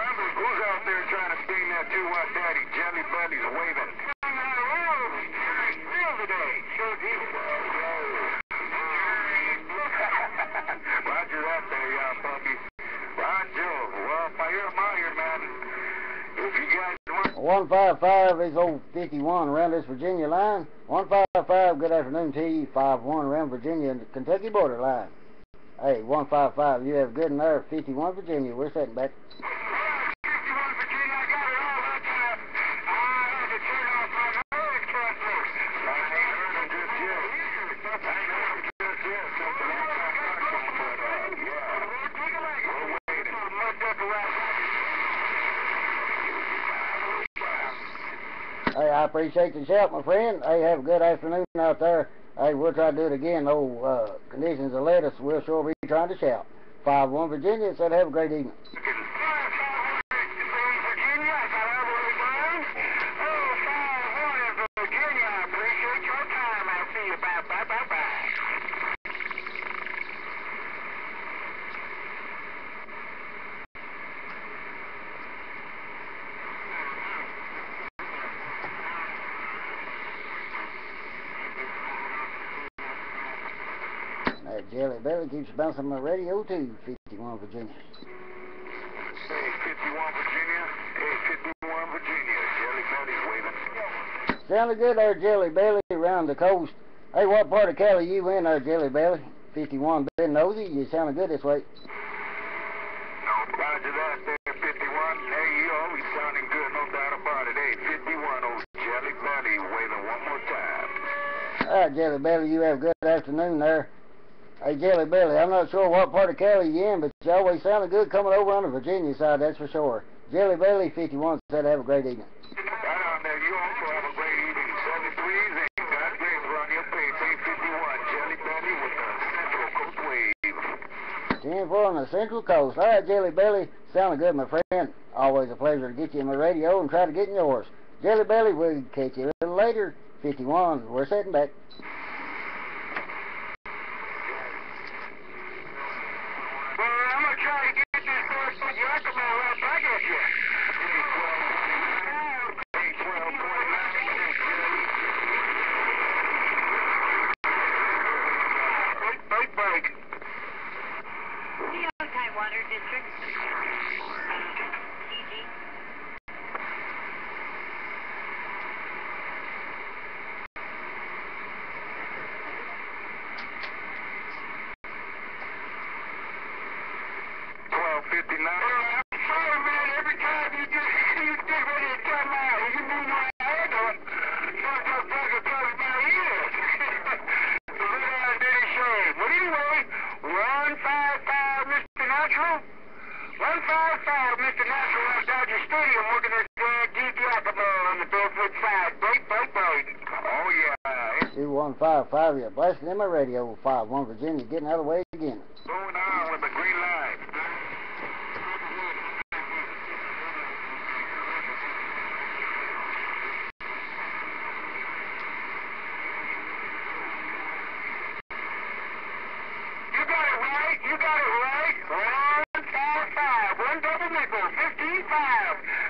Who's out there trying to sting that 2-watt daddy? Jelly Belly's waving. Still today. Roger that there, y'all puppy. Roger. Well, if I hear him out here, man, if you guys want... 155 is old 51 around this Virginia line. 155, good afternoon to you. 51 around Virginia and the Kentucky border line. Hey, 155, you have good in there. 51 Virginia, we're sitting back. 51 Virginia, I got it all that time. I had to turn off my noise canceler. I ain't heard him just yet. Since the last time I talked to him, but, yeah. We're waiting. Hey, I appreciate the shout, my friend. Hey, have a good afternoon out there. Hey, we'll try to do it again. No conditions have led us. We'll sure be trying to shout. 51 Virginia said have a great evening. That Jelly Belly keeps bouncing my radio too. 51 Virginia. Hey, 51 Virginia. Hey, 51 Virginia. Jelly Belly's waving. Sounded good there, Jelly Belly, around the coast. Hey, what part of Cali you in there, Jelly Belly? 51 been nosy. You sounded good this way. Roger that there, 51. Hey, you always sounding good, no doubt about it. Hey, 51, old Jelly Belly waving one more time. All right, Jelly Belly, you have a good afternoon there. Hey, Jelly Belly, I'm not sure what part of Cali you're in, but you always sounded good coming over on the Virginia side, that's for sure. Jelly Belly, 51, said have a great evening. Right on there, you also have a great evening. 73s and God bless on your page. Hey, 51, Jelly Belly with the Central Coast Wave. 10-4 on the Central Coast. All right, Jelly Belly, sounding good, my friend. Always a pleasure to get you in my radio and try to get in yours. Jelly Belly, we'll catch you a little later. 51, we're sitting back. Water District. PG. Mr. Natural at Dodger Stadium working at Deep Yakima on the Barefoot side. Break. Oh, yeah. 2155, you're blasting in my radio. 51 Virginia, getting out of the way again. Going on with the green line. You got it right. 155, one double nickel, 15.5.